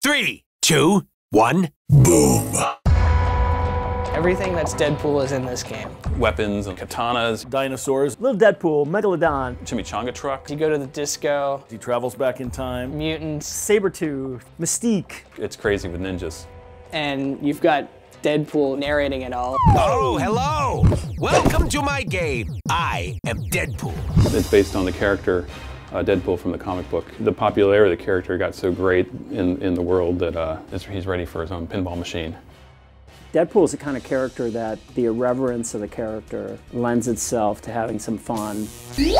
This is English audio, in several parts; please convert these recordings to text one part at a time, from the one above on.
3, 2, 1, boom. Everything that's Deadpool is in this game. Weapons and katanas. Dinosaurs. Little Deadpool, Megalodon. Chimichanga truck. You go to the disco. He travels back in time. Mutants. Sabretooth. Mystique. It's crazy with ninjas. And you've got Deadpool narrating it all. Oh, hello! Welcome to my game. I am Deadpool. It's based on the character Deadpool from the comic book. The popularity of the character got so great in the world that he's ready for his own pinball machine. Deadpool is the kind of character that the irreverence of the character lends itself to having some fun.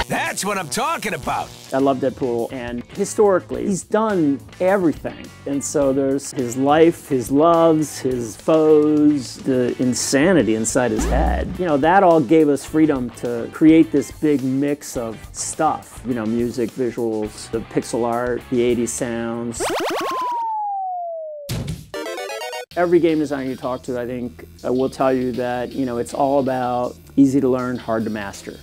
That's what I'm talking about. I love Deadpool, and historically, he's done everything. And so there's his life, his loves, his foes, the insanity inside his head. You know, that all gave us freedom to create this big mix of stuff. You know, music, visuals, the pixel art, the 80s sounds. Every game designer you talk to, I think, will tell you that, you know, it's all about easy to learn, hard to master.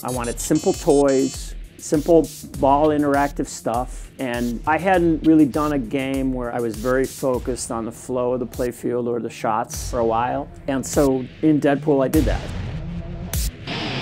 I wanted simple toys, simple ball interactive stuff, and I hadn't really done a game where I was very focused on the flow of the playfield or the shots for a while. And so in Deadpool, I did that.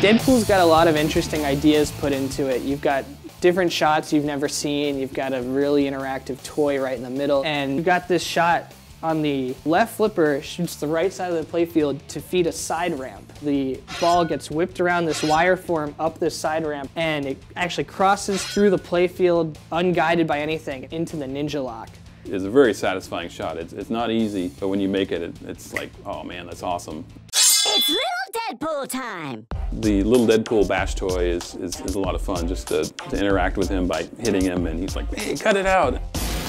Deadpool's got a lot of interesting ideas put into it. You've got different shots you've never seen. You've got a really interactive toy right in the middle. And you've got this shot on the left flipper, shoots the right side of the playfield to feed a side ramp. The ball gets whipped around this wire form up this side ramp, and it actually crosses through the playfield unguided by anything into the ninja lock. It's a very satisfying shot. It's not easy, but when you make it, it's like, oh man, that's awesome. It's Little Deadpool time! The Little Deadpool bash toy is a lot of fun, just to interact with him by hitting him, and he's like, hey, cut it out.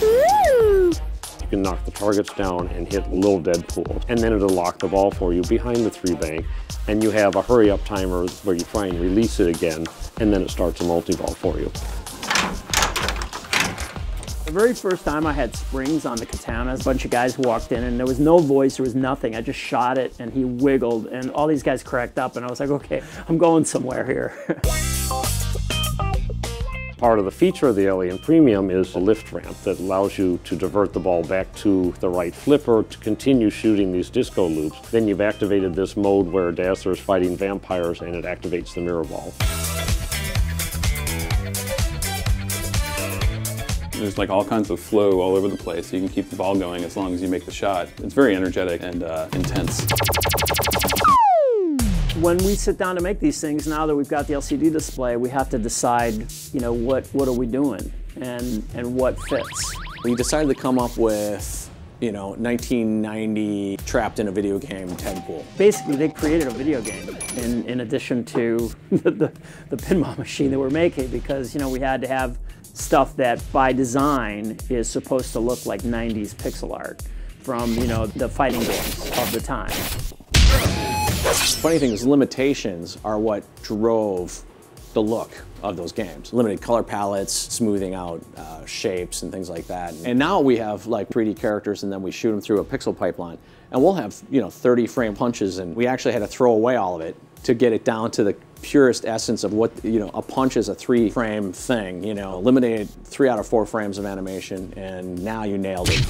Woo! You can knock the targets down and hit Little Deadpool, and then it'll lock the ball for you behind the 3-bank, and you have a hurry-up timer where you try and release it again, and then it starts a multi-ball for you. The very first time I had springs on the katanas, a bunch of guys walked in and there was no voice, there was nothing. I just shot it and he wiggled and all these guys cracked up and I was like, okay, I'm going somewhere here. Part of the feature of the Alien Premium is a lift ramp that allows you to divert the ball back to the right flipper to continue shooting these disco loops. Then you've activated this mode where Dazzler is fighting vampires and it activates the mirror ball. There's like all kinds of flow all over the place. You can keep the ball going as long as you make the shot. It's very energetic and intense. When we sit down to make these things, now that we've got the LCD display, we have to decide, you know, what are we doing and what fits. We decided to come up with, you know, 1990 trapped in a video game Deadpool. Basically, they created a video game in addition to the pinball machine that we're making because, you know, we had to have stuff that by design is supposed to look like 90s pixel art from, you know, the fighting games of the time. Funny thing is, limitations are what drove the look of those games. Limited color palettes, smoothing out shapes and things like that. And now we have like 3D characters and then we shoot them through a pixel pipeline. And we'll have, you know, 30 frame punches and we actually had to throw away all of it to get it down to the purest essence of what, you know, a punch is a 3-frame thing, you know, eliminated 3 out of 4 frames of animation and now you nailed it.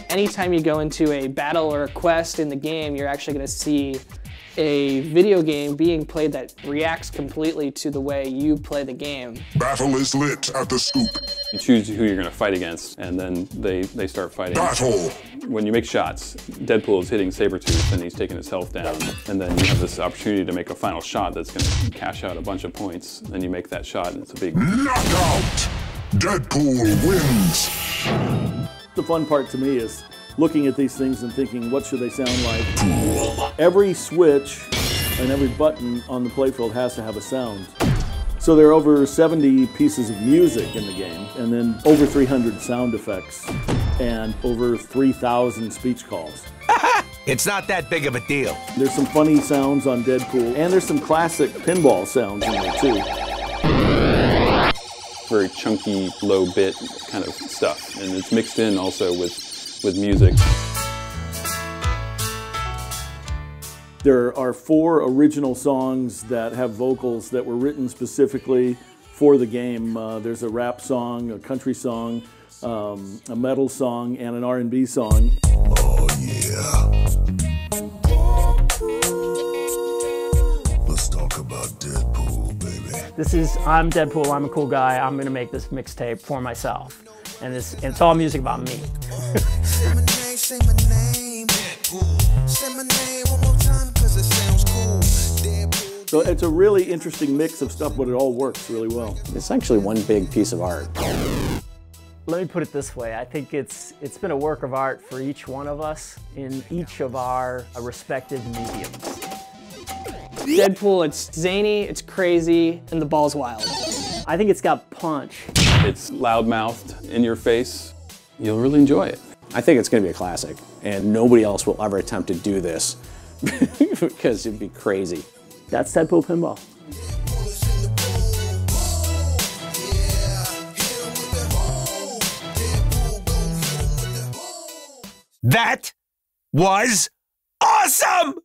Anytime you go into a battle or a quest in the game, you're actually going to see a video game being played that reacts completely to the way you play the game. Battle is lit at the Scoop. You choose who you're going to fight against, and then they start fighting. Battle! When you make shots, Deadpool is hitting Sabretooth, and he's taking his health down. And then you have this opportunity to make a final shot that's going to cash out a bunch of points. And you make that shot, and it's a big knockout! Deadpool wins! The fun part to me is looking at these things and thinking, what should they sound like? Every switch and every button on the playfield has to have a sound. So there are over 70 pieces of music in the game, and then over 300 sound effects, and over 3,000 speech calls. It's not that big of a deal. There's some funny sounds on Deadpool, and there's some classic pinball sounds in there too. Very chunky, low bit kind of stuff, and it's mixed in also with music. There are 4 original songs that have vocals that were written specifically for the game. There's a rap song, a country song, a metal song, and an R&B song. Oh yeah. Let's talk about Deadpool, baby. I'm Deadpool, I'm a cool guy, I'm gonna make this mixtape for myself. And it's all music about me. Say my name, Deadpool. Say my name one more time, cause it sounds cool. Deadpool. So it's a really interesting mix of stuff, but it all works really well. It's actually one big piece of art. Let me put it this way, I think it's been a work of art for each one of us in each of our respective mediums. Deadpool, it's zany, it's crazy, and the ball's wild. I think it's got punch. It's loudmouthed, in your face. You'll really enjoy it. I think it's going to be a classic, and nobody else will ever attempt to do this because it'd be crazy. That's Deadpool Pinball. That was awesome!